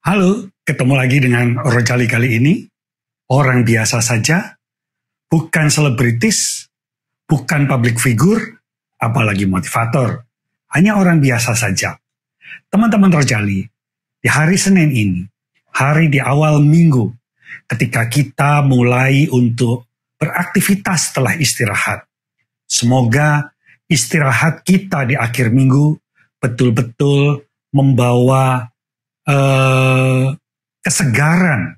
Halo, ketemu lagi dengan Rojali kali ini. Orang biasa saja, bukan selebritis, bukan public figure, apalagi motivator. Hanya orang biasa saja. Teman-teman Rojali, di hari Senin ini, hari di awal minggu, ketika kita mulai untuk beraktivitas setelah istirahat. Semoga istirahat kita di akhir minggu betul-betul membawa kesegaran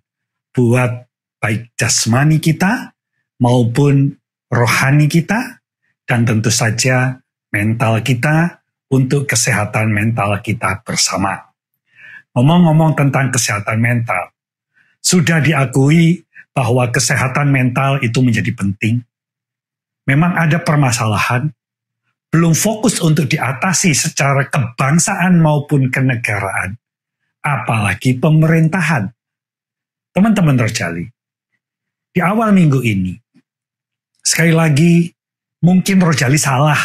buat baik jasmani kita maupun rohani kita, dan tentu saja mental kita untuk kesehatan mental kita bersama. Ngomong-ngomong tentang kesehatan mental, sudah diakui bahwa kesehatan mental itu menjadi penting. Memang ada permasalahan, belum fokus untuk diatasi secara kebangsaan maupun kenegaraan, apalagi pemerintahan. Teman-teman Rojali, di awal minggu ini, sekali lagi, mungkin Rojali salah,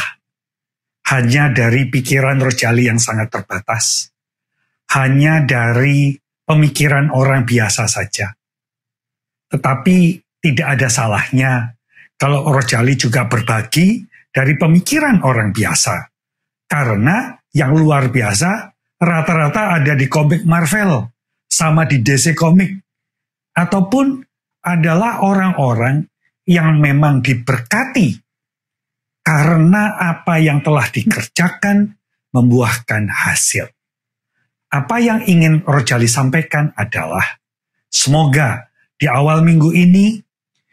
hanya dari pikiran Rojali yang sangat terbatas, hanya dari pemikiran orang biasa saja. Tetapi tidak ada salahnya kalau Rojali juga berbagi dari pemikiran orang biasa, karena yang luar biasa rata-rata ada di komik Marvel, sama di DC Komik, ataupun adalah orang-orang yang memang diberkati karena apa yang telah dikerjakan membuahkan hasil. Apa yang ingin Rojali sampaikan adalah, semoga di awal minggu ini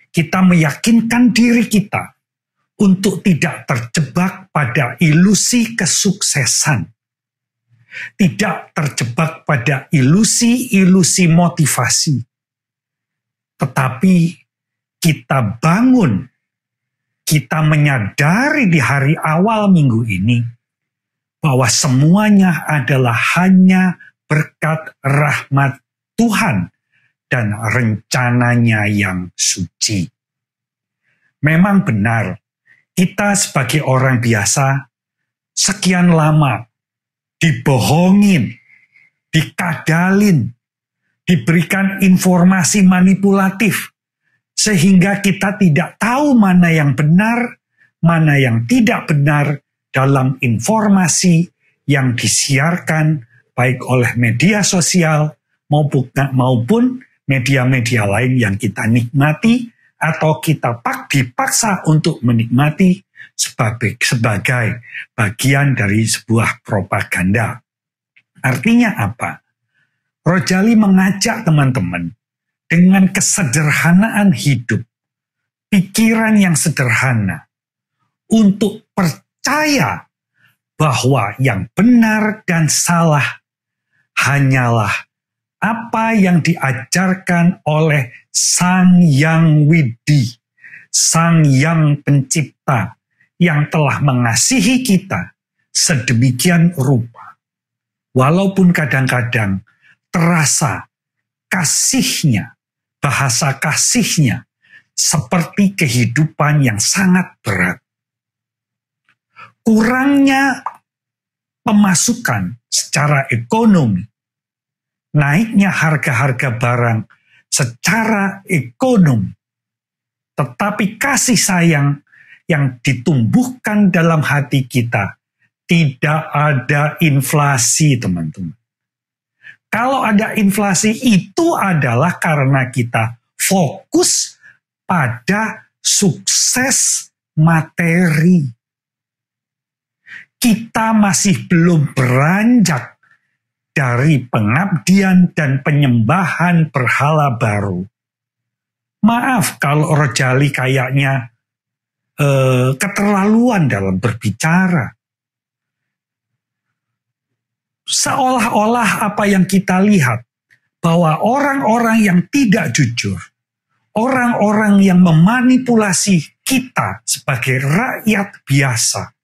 kita meyakinkan diri kita untuk tidak terjebak pada ilusi kesuksesan. Tidak terjebak pada ilusi-ilusi motivasi. Tetapi kita bangun, kita menyadari di hari awal minggu ini bahwa semuanya adalah hanya berkat rahmat Tuhan dan rencananya yang suci. Memang benar, kita sebagai orang biasa sekian lama dibohongin, dikadalin, diberikan informasi manipulatif, sehingga kita tidak tahu mana yang benar, mana yang tidak benar dalam informasi yang disiarkan baik oleh media sosial maupun media-media lain yang kita nikmati atau kita dipaksa untuk menikmati sebagai bagian dari sebuah propaganda. Artinya apa? Rojali mengajak teman-teman dengan kesederhanaan hidup, pikiran yang sederhana, untuk percaya bahwa yang benar dan salah hanyalah apa yang diajarkan oleh Sang Yang Widi, Sang Yang Pencipta, yang telah mengasihi kita sedemikian rupa. Walaupun kadang-kadang terasa kasihnya, bahasa kasihnya, seperti kehidupan yang sangat berat. Kurangnya pemasukan secara ekonomi, naiknya harga-harga barang secara ekonomi, tetapi kasih sayang yang ditumbuhkan dalam hati kita, tidak ada inflasi, teman-teman. Kalau ada inflasi, itu adalah karena kita fokus pada sukses materi. Kita masih belum beranjak dari pengabdian dan penyembahan berhala baru. Maaf kalau Rojali kayaknya keterlaluan dalam berbicara. Seolah-olah apa yang kita lihat, bahwa orang-orang yang tidak jujur, orang-orang yang memanipulasi kita sebagai rakyat biasa,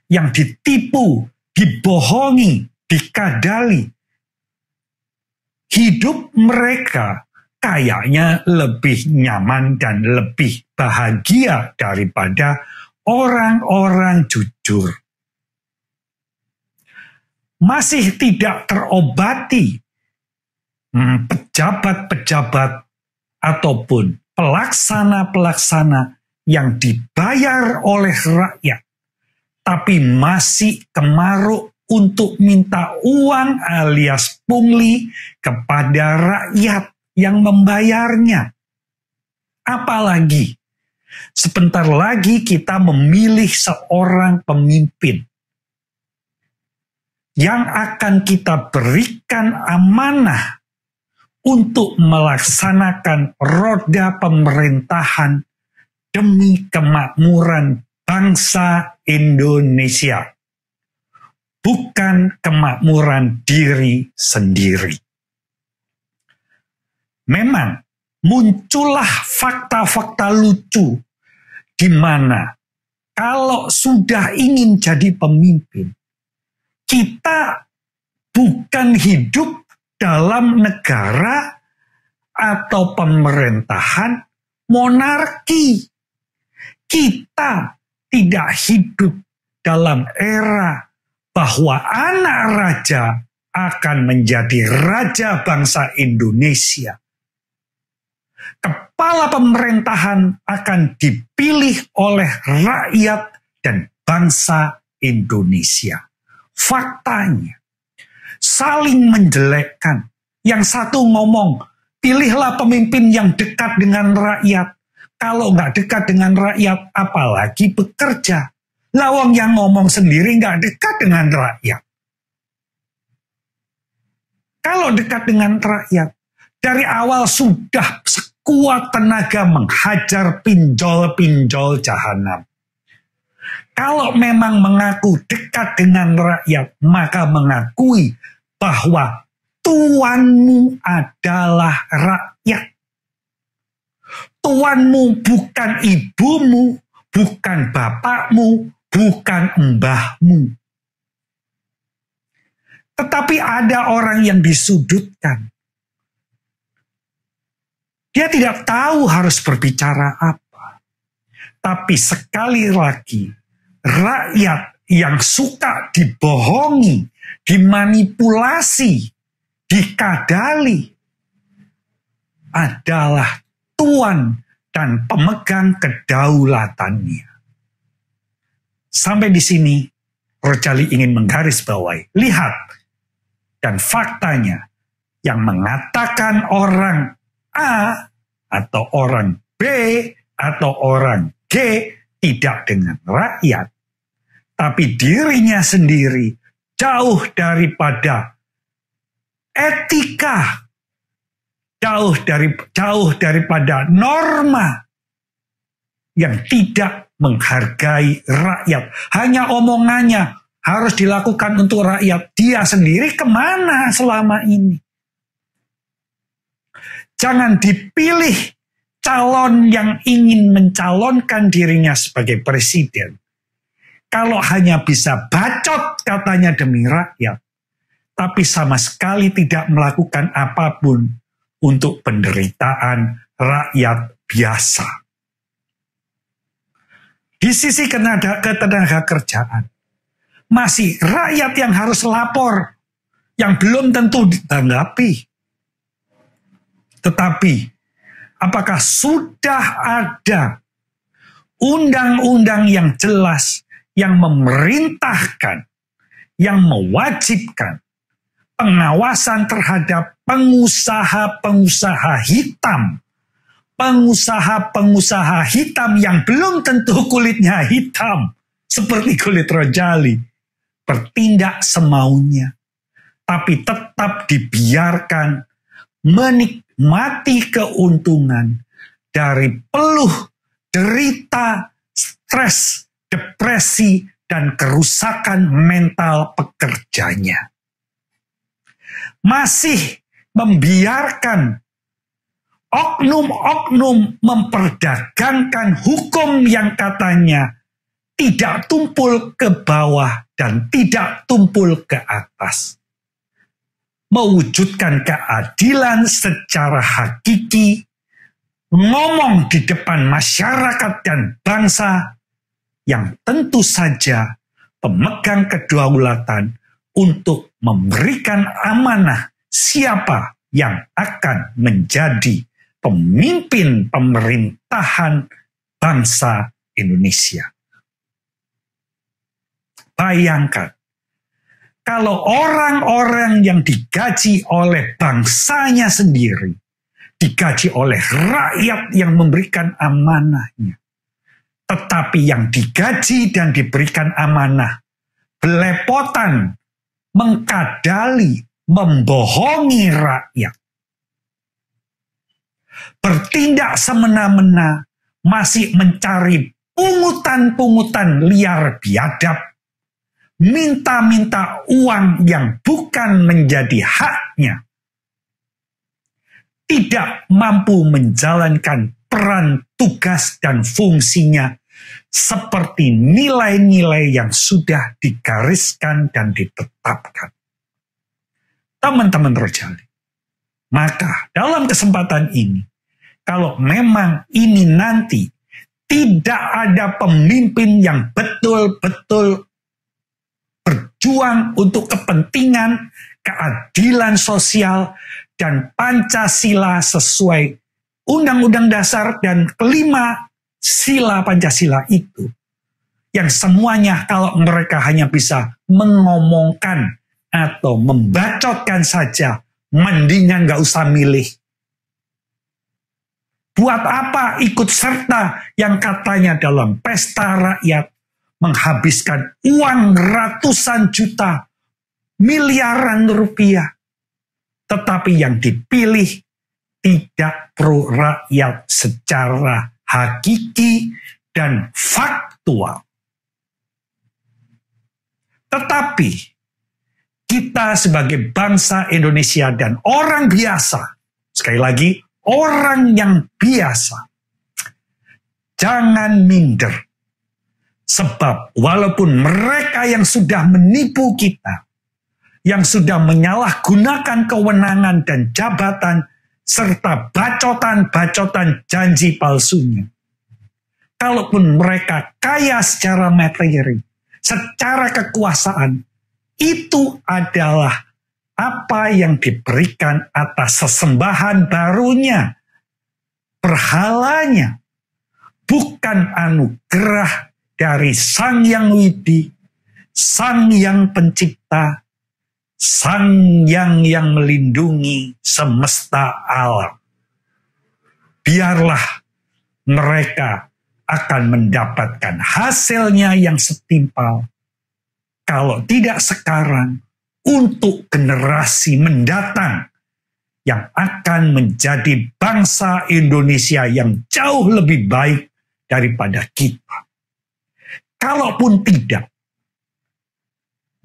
yang ditipu, dibohongi, dikadali, hidup mereka kayaknya lebih nyaman dan lebih bahagia daripada orang-orang jujur. Masih tidak terobati pejabat-pejabat ataupun pelaksana-pelaksana yang dibayar oleh rakyat, tapi masih kemaruk untuk minta uang alias pungli kepada rakyat yang membayarnya. Apalagi sebentar lagi kita memilih seorang pemimpin yang akan kita berikan amanah untuk melaksanakan roda pemerintahan demi kemakmuran bangsa Indonesia, bukan kemakmuran diri sendiri. Memang muncullah fakta-fakta lucu di mana kalau sudah ingin jadi pemimpin, kita bukan hidup dalam negara atau pemerintahan monarki. Kita tidak hidup dalam era bahwa anak raja akan menjadi raja bangsa Indonesia. Kepala pemerintahan akan dipilih oleh rakyat dan bangsa Indonesia. Faktanya, saling menjelekkan. Yang satu ngomong, pilihlah pemimpin yang dekat dengan rakyat. Kalau nggak dekat dengan rakyat, apalagi bekerja. Lawang yang ngomong sendiri nggak dekat dengan rakyat. Kalau dekat dengan rakyat, dari awal sudah sekuat tenaga menghajar pinjol-pinjol jahanam. Kalau memang mengaku dekat dengan rakyat, maka mengakui bahwa tuanmu adalah rakyat. Tuanmu bukan ibumu, bukan bapakmu, bukan mbahmu. Tetapi ada orang yang disudutkan. Dia tidak tahu harus berbicara apa. Tapi sekali lagi, rakyat yang suka dibohongi, dimanipulasi, dikadali adalah tuan dan pemegang kedaulatannya. Sampai di sini, Rojali ingin menggarisbawahi. Lihat, dan faktanya yang mengatakan orang A atau orang B atau orang G tidak dengan rakyat, tapi dirinya sendiri jauh daripada etika, jauh daripada norma yang tidak menghargai rakyat. Hanya omongannya harus dilakukan untuk rakyat. Dia sendiri kemana selama ini? Jangan dipilih calon yang ingin mencalonkan dirinya sebagai presiden. Kalau hanya bisa bacot katanya demi rakyat, tapi sama sekali tidak melakukan apapun untuk penderitaan rakyat biasa. Di sisi ketenaga kerjaan, masih rakyat yang harus lapor, yang belum tentu ditanggapi. Tetapi, apakah sudah ada undang-undang yang jelas yang memerintahkan, yang mewajibkan pengawasan terhadap pengusaha-pengusaha hitam, pengusaha-pengusaha hitam yang belum tentu kulitnya hitam, seperti kulit Rojali, bertindak semaunya, tapi tetap dibiarkan menikmati keuntungan dari peluh, derita, stres, depresi, dan kerusakan mental pekerjanya. Masih membiarkan oknum-oknum memperdagangkan hukum yang katanya tidak tumpul ke bawah dan tidak tumpul ke atas. Mewujudkan keadilan secara hakiki, ngomong di depan masyarakat dan bangsa yang tentu saja pemegang kedaulatan untuk memberikan amanah siapa yang akan menjadi pemimpin pemerintahan bangsa Indonesia. Bayangkan, kalau orang-orang yang digaji oleh bangsanya sendiri, digaji oleh rakyat yang memberikan amanahnya, tetapi yang digaji dan diberikan amanah belepotan, mengkadali, membohongi rakyat, bertindak semena-mena, masih mencari pungutan-pungutan liar biadab, minta-minta uang yang bukan menjadi haknya, tidak mampu menjalankan peran, tugas, dan fungsinya seperti nilai-nilai yang sudah digariskan dan ditetapkan. Teman-teman Rojali, maka dalam kesempatan ini, kalau memang ini nanti tidak ada pemimpin yang betul-betul berjuang untuk kepentingan, keadilan sosial, dan Pancasila sesuai Undang-Undang Dasar dan kelima sila Pancasila itu, yang semuanya kalau mereka hanya bisa mengomongkan atau membacotkan saja, mendingan gak usah milih. Buat apa ikut serta yang katanya dalam pesta rakyat menghabiskan uang ratusan juta, miliaran rupiah, tetapi yang dipilih tidak pro rakyat secara hakiki dan faktual. Tetapi kita sebagai bangsa Indonesia dan orang biasa, sekali lagi orang yang biasa, jangan minder. Sebab walaupun mereka yang sudah menipu kita, yang sudah menyalahgunakan kewenangan dan jabatan, serta bacotan-bacotan janji palsunya, kalaupun mereka kaya secara materi, secara kekuasaan, itu adalah apa yang diberikan atas sesembahan barunya, berhalanya, bukan anugerah dari Sang Yang Widi, Sang Yang Pencipta, Sang yang melindungi semesta alam. Biarlah mereka akan mendapatkan hasilnya yang setimpal. Kalau tidak sekarang, untuk generasi mendatang yang akan menjadi bangsa Indonesia yang jauh lebih baik daripada kita. Kalaupun tidak,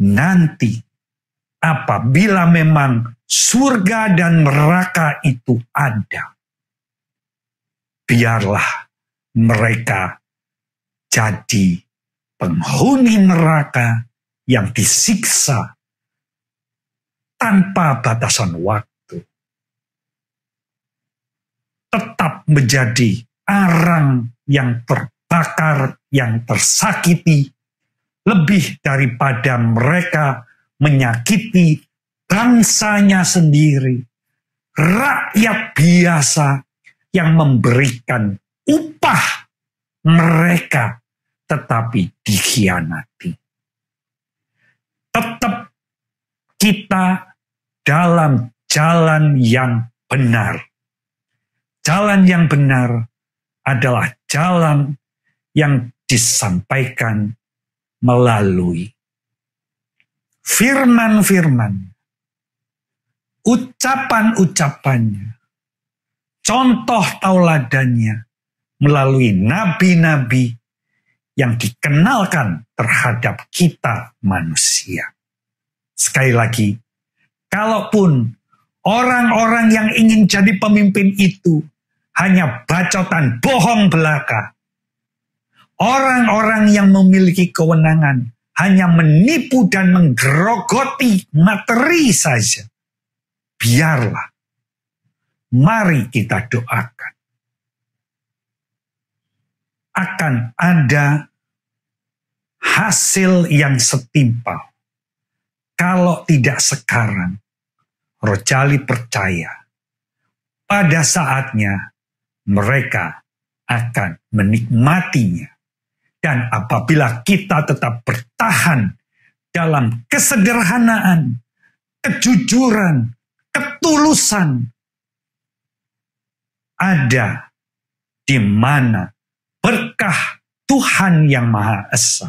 nanti apabila memang surga dan neraka itu ada, biarlah mereka jadi penghuni neraka yang disiksa tanpa batasan waktu. Tetap menjadi arang yang terbakar, yang tersakiti, lebih daripada mereka menyakiti bangsanya sendiri, rakyat biasa yang memberikan upah mereka tetapi dikhianati. Tetap kita dalam jalan yang benar. Jalan yang benar adalah jalan yang disampaikan melalui firman-firman, ucapan-ucapannya, contoh tauladannya melalui nabi-nabi yang dikenalkan terhadap kita manusia. Sekali lagi, kalaupun orang-orang yang ingin jadi pemimpin itu hanya bacotan bohong belaka, orang-orang yang memiliki kewenangan hanya menipu dan menggerogoti materi saja, biarlah. Mari kita doakan. Akan ada hasil yang setimpal. Kalau tidak sekarang, Rojali percaya pada saatnya mereka akan menikmatinya. Dan apabila kita tetap bertahan dalam kesederhanaan, kejujuran, ketulusan, ada di mana berkah Tuhan yang Maha Esa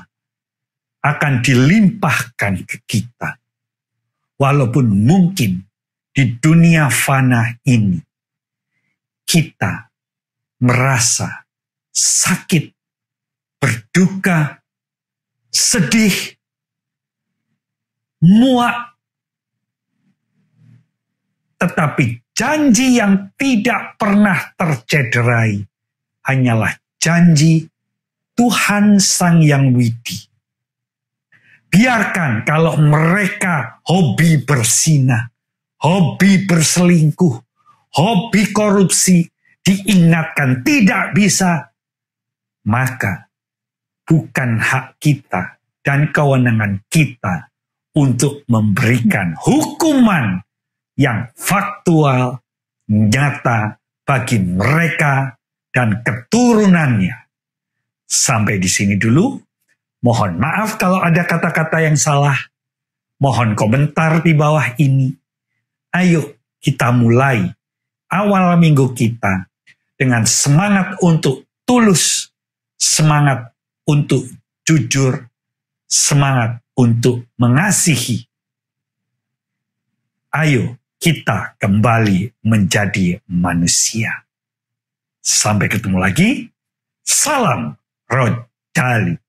akan dilimpahkan ke kita. Walaupun mungkin di dunia fana ini kita merasa sakit, berduka, sedih, muak. Tetapi janji yang tidak pernah tercederai hanyalah janji Tuhan Sang Yang Widi. Biarkan kalau mereka hobi bersinah, hobi berselingkuh, hobi korupsi, diingatkan tidak bisa, maka bukan hak kita dan kewenangan kita untuk memberikan hukuman yang faktual, nyata bagi mereka dan keturunannya. Sampai di sini dulu. Mohon maaf kalau ada kata-kata yang salah. Mohon komentar di bawah ini. Ayo kita mulai awal minggu kita dengan semangat untuk tulus, semangat untuk jujur, semangat untuk mengasihi. Ayo kita kembali menjadi manusia. Sampai ketemu lagi. Salam Rojali.